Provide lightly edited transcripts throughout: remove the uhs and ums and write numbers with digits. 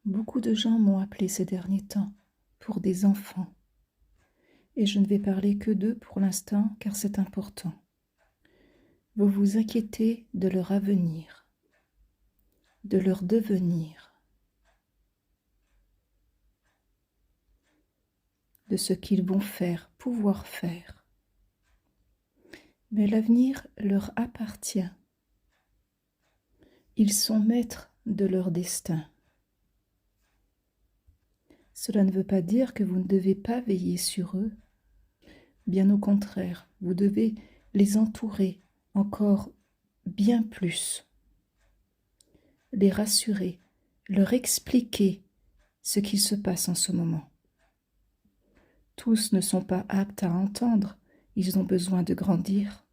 Beaucoup de gens m'ont appelé ces derniers temps pour des enfants, et je ne vais parler que d'eux pour l'instant car c'est important. Vous vous inquiétez de leur avenir, de leur devenir, de ce qu'ils vont faire, pouvoir faire. Mais l'avenir leur appartient. Ils sont maîtres de leur destin. Cela ne veut pas dire que vous ne devez pas veiller sur eux. Bien au contraire, vous devez les entourer encore bien plus, les rassurer, leur expliquer ce qu'il se passe en ce moment. Tous ne sont pas aptes à entendre, ils ont besoin de grandir,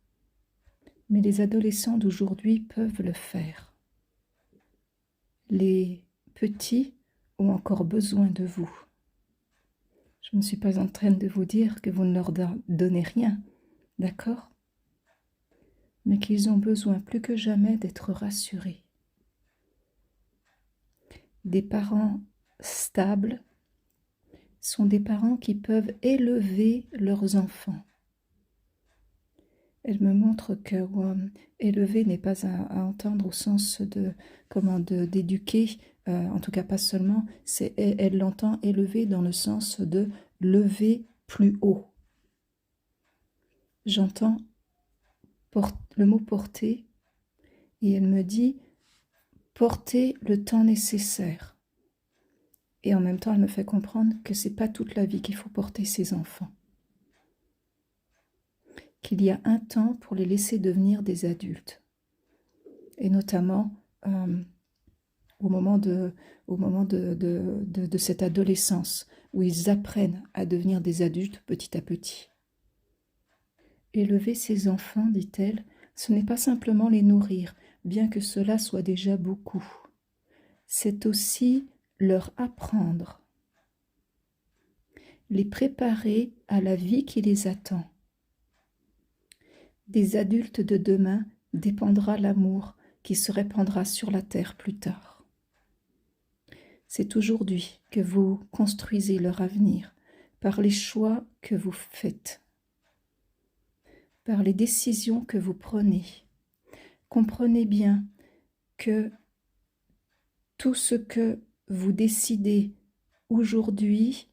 mais les adolescents d'aujourd'hui peuvent le faire. Les petits ont encore besoin de vous. Je ne suis pas en train de vous dire que vous ne leur donnez rien, d'accord? Mais qu'ils ont besoin plus que jamais d'être rassurés. Des parents stables sont des parents qui peuvent élever leurs enfants. Elle me montre que élever n'est pas à entendre au sens de d'éduquer, en tout cas pas seulement, elle l'entend élever dans le sens de lever plus haut. J'entends le mot porter et elle me dit porter le temps nécessaire. Et en même temps, elle me fait comprendre que c'est pas toute la vie qu'il faut porter ses enfants. Qu'il y a un temps pour les laisser devenir des adultes. Et notamment au moment de cette adolescence, où ils apprennent à devenir des adultes petit à petit. Élever ses enfants, dit-elle, ce n'est pas simplement les nourrir, bien que cela soit déjà beaucoup. C'est aussi leur apprendre, les préparer à la vie qui les attend. Des adultes de demain dépendra l'amour qui se répandra sur la terre plus tard. C'est aujourd'hui que vous construisez leur avenir par les choix que vous faites, par les décisions que vous prenez. Comprenez bien que tout ce que vous décidez aujourd'hui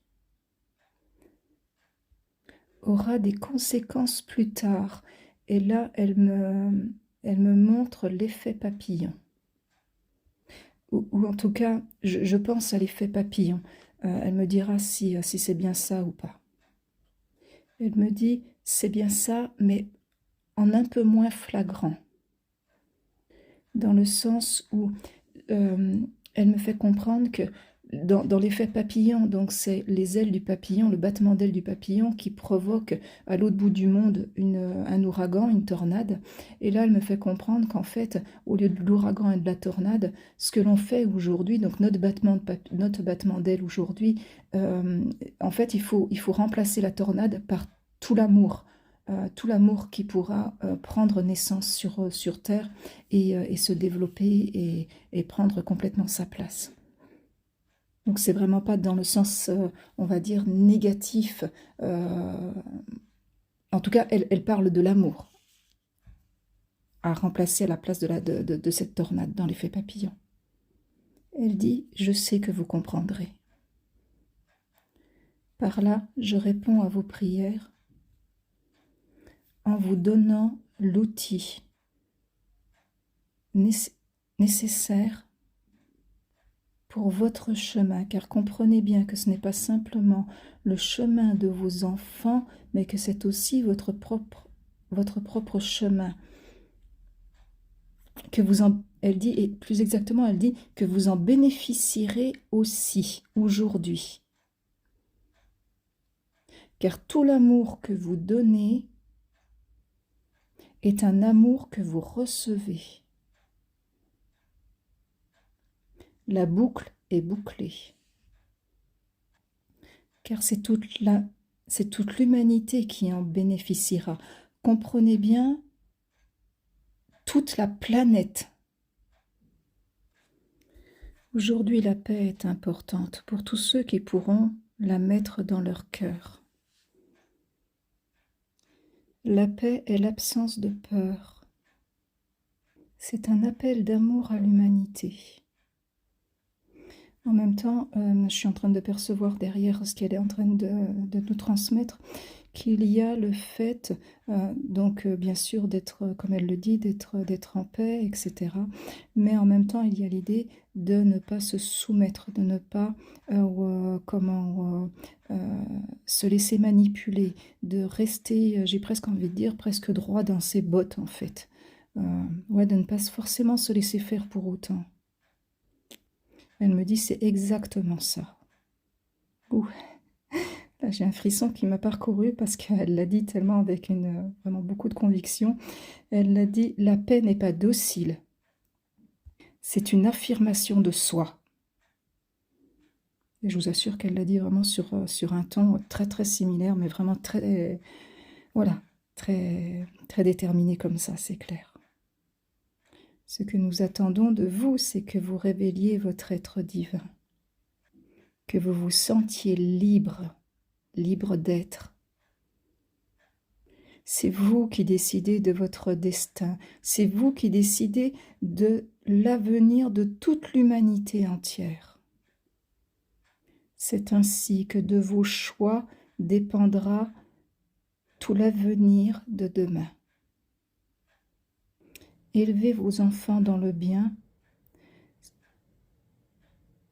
aura des conséquences plus tard. Et là, elle me montre l'effet papillon. Ou en tout cas, je pense à l'effet papillon. Elle me dira si c'est bien ça ou pas. Elle me dit, c'est bien ça, mais en un peu moins flagrant. Dans le sens où elle me fait comprendre que dans l'effet papillon, donc c'est les ailes du papillon, le battement d'ailes du papillon qui provoque à l'autre bout du monde un ouragan, une tornade. Et là, elle me fait comprendre qu'en fait, au lieu de l'ouragan et de la tornade, ce que l'on fait aujourd'hui, donc notre battement d'ailes aujourd'hui, en fait, il faut remplacer la tornade par tout l'amour qui pourra prendre naissance sur Terre et se développer et prendre complètement sa place. Donc c'est vraiment pas dans le sens, on va dire, négatif. En tout cas, elle parle de l'amour à remplacer à la place de cette tornade dans l'effet papillon. Elle dit, je sais que vous comprendrez. Par là, je réponds à vos prières en vous donnant l'outil nécessaire pour votre chemin, car comprenez bien que ce n'est pas simplement le chemin de vos enfants, mais que c'est aussi votre propre chemin. Elle dit, et plus exactement, elle dit que vous en bénéficierez aussi aujourd'hui. Car tout l'amour que vous donnez est un amour que vous recevez. La boucle est bouclée. Car c'est toute l'humanité qui en bénéficiera. Comprenez bien, toute la planète. Aujourd'hui, la paix est importante pour tous ceux qui pourront la mettre dans leur cœur. La paix est l'absence de peur. C'est un appel d'amour à l'humanité. En même temps, je suis en train de percevoir derrière ce qu'elle est en train de nous transmettre, qu'il y a le fait, donc bien sûr d'être, comme elle le dit, d'être en paix, etc. Mais en même temps, il y a l'idée de ne pas se soumettre, de ne pas se laisser manipuler, de rester, j'ai presque envie de dire, presque droit dans ses bottes en fait. Ouais, de ne pas forcément se laisser faire pour autant. Elle me dit, c'est exactement ça. Ouh. Là, j'ai un frisson qui m'a parcouru parce qu'elle l'a dit tellement avec vraiment beaucoup de conviction. Elle l'a dit, la paix n'est pas docile. C'est une affirmation de soi. Et je vous assure qu'elle l'a dit vraiment sur un ton très très similaire, mais vraiment très, voilà, très, très déterminé comme ça, c'est clair. Ce que nous attendons de vous, c'est que vous révéliez votre être divin, que vous vous sentiez libre, libre d'être. C'est vous qui décidez de votre destin, c'est vous qui décidez de l'avenir de toute l'humanité entière. C'est ainsi que de vos choix dépendra tout l'avenir de demain. Élevez vos enfants dans le bien,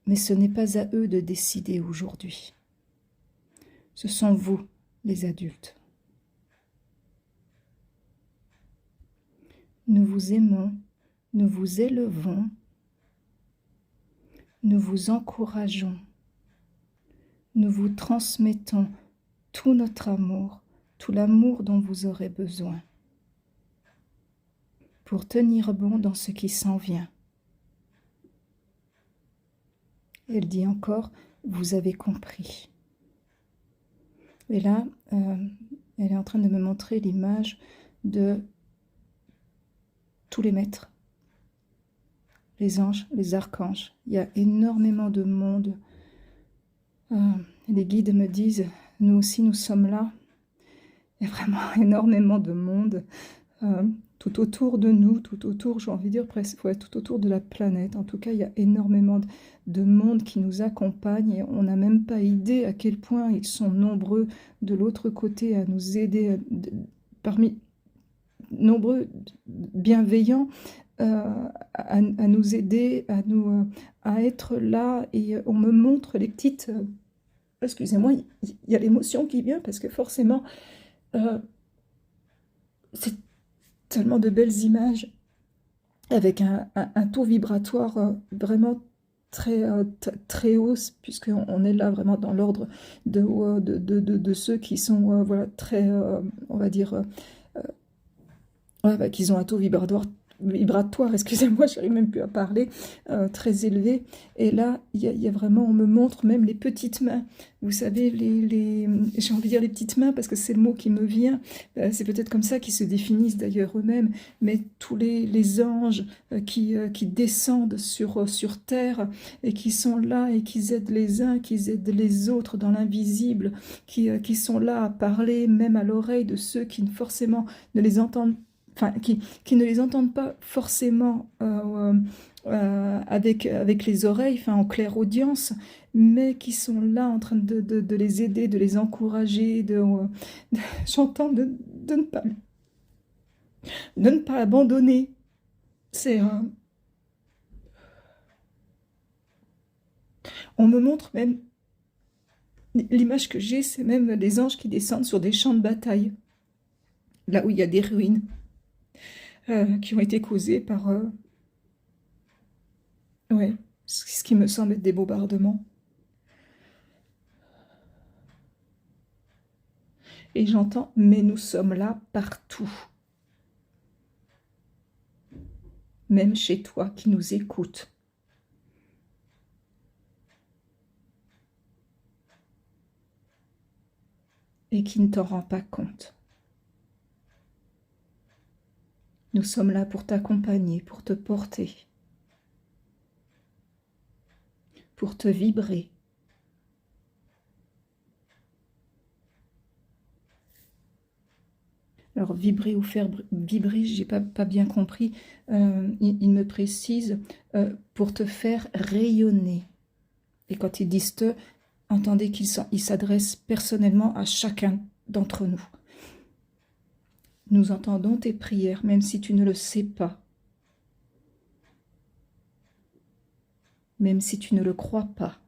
mais ce n'est pas à eux de décider aujourd'hui. Ce sont vous, les adultes. Nous vous aimons, nous vous élevons, nous vous encourageons, nous vous transmettons tout notre amour, tout l'amour dont vous aurez besoin pour tenir bon dans ce qui s'en vient. Elle dit encore, vous avez compris. Et là, elle est en train de me montrer l'image de tous les maîtres, les anges, les archanges. Il y a énormément de monde. Les guides me disent, nous aussi nous sommes là. Il y a vraiment énormément de monde tout autour de nous, tout autour, j'ai envie de dire presque, ouais, tout autour de la planète. En tout cas, il y a énormément de monde qui nous accompagne et on n'a même pas idée à quel point ils sont nombreux de l'autre côté à nous aider, parmi nombreux bienveillants à nous aider, à être là. Et on me montre les petites... excusez-moi, il y a l'émotion qui vient parce que forcément, c'est tellement de belles images avec un taux vibratoire vraiment très haut, puisqu'on est là vraiment dans l'ordre de ceux qui sont voilà, très, on va dire, qu'ils ont un taux vibratoire, excusez-moi, je n'arrive même plus à parler, très élevé. Et là, il y a vraiment, on me montre même les petites mains. Vous savez, j'ai envie de dire les petites mains parce que c'est le mot qui me vient. C'est peut-être comme ça qu'ils se définissent d'ailleurs eux-mêmes. Mais tous les anges qui descendent sur terre et qui sont là et qui aident les uns, qui aident les autres dans l'invisible, qui sont là à parler même à l'oreille de ceux qui forcément ne les entendent pas. Enfin, qui ne les entendent pas forcément avec les oreilles, enfin, en claire audience, mais qui sont là en train de les aider, de les encourager, j'entends de ne pas abandonner. C'est, on me montre même, l'image que j'ai, c'est même des anges qui descendent sur des champs de bataille, là où il y a des ruines. Qui ont été causés par ouais, ce qui me semble être des bombardements. Et j'entends, mais nous sommes là partout. Même chez toi qui nous écoutes. Et qui ne t'en rend pas compte. Nous sommes là pour t'accompagner, pour te porter. pour te vibrer. Alors, vibrer ou faire vibrer, je n'ai pas bien compris. Il me précise pour te faire rayonner. Et quand ils disent te, entendez qu'ils s'adressent personnellement à chacun d'entre nous. Nous entendons tes prières, même si tu ne le sais pas. Même si tu ne le crois pas.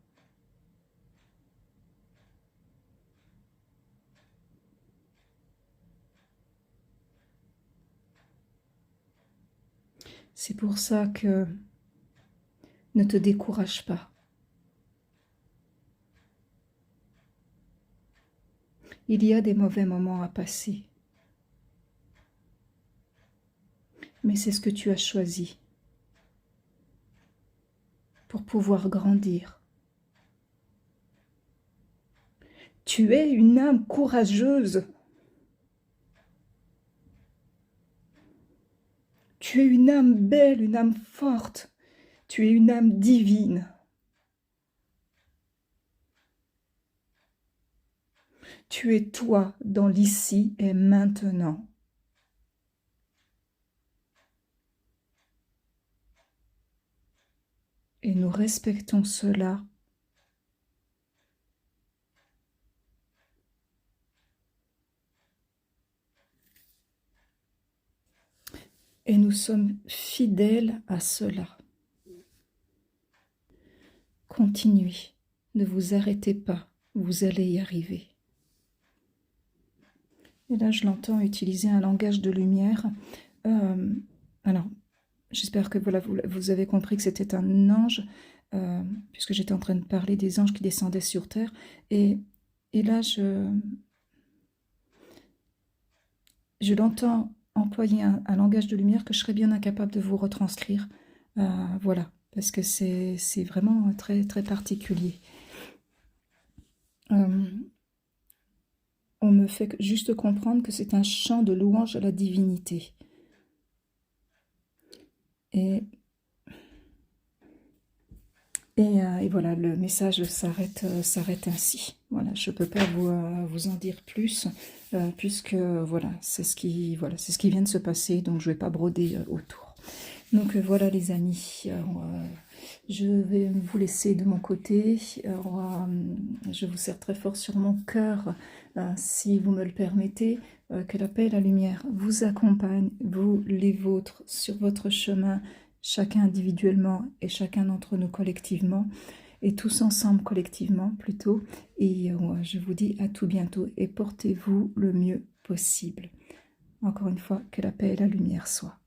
C'est pour ça que ne te décourage pas. Il y a des mauvais moments à passer. Mais c'est ce que tu as choisi pour pouvoir grandir. Tu es une âme courageuse. Tu es une âme belle, une âme forte. Tu es une âme divine. Tu es toi dans l'ici et maintenant. Et nous respectons cela. Et nous sommes fidèles à cela. Continuez, ne vous arrêtez pas, vous allez y arriver. Et là, je l'entends utiliser un langage de lumière. Alors, j'espère que voilà, vous avez compris que c'était un ange, puisque j'étais en train de parler des anges qui descendaient sur terre. Et là, je l'entends employer un langage de lumière que je serais bien incapable de vous retranscrire. Voilà, parce que c'est vraiment très, très particulier. On me fait juste comprendre que c'est un chant de louange à la divinité. Et voilà, le message s'arrête ainsi. Voilà, je ne peux pas vous en dire plus, puisque voilà, c'est ce qui vient de se passer, donc je ne vais pas broder autour. Donc voilà les amis, je vais vous laisser de mon côté. Je vous serre très fort sur mon cœur, si vous me le permettez, que la paix et la lumière vous accompagnent, vous les vôtres, sur votre chemin, chacun individuellement et chacun d'entre nous collectivement, et tous ensemble collectivement plutôt. Et je vous dis à tout bientôt et portez-vous le mieux possible. Encore une fois, que la paix et la lumière soient.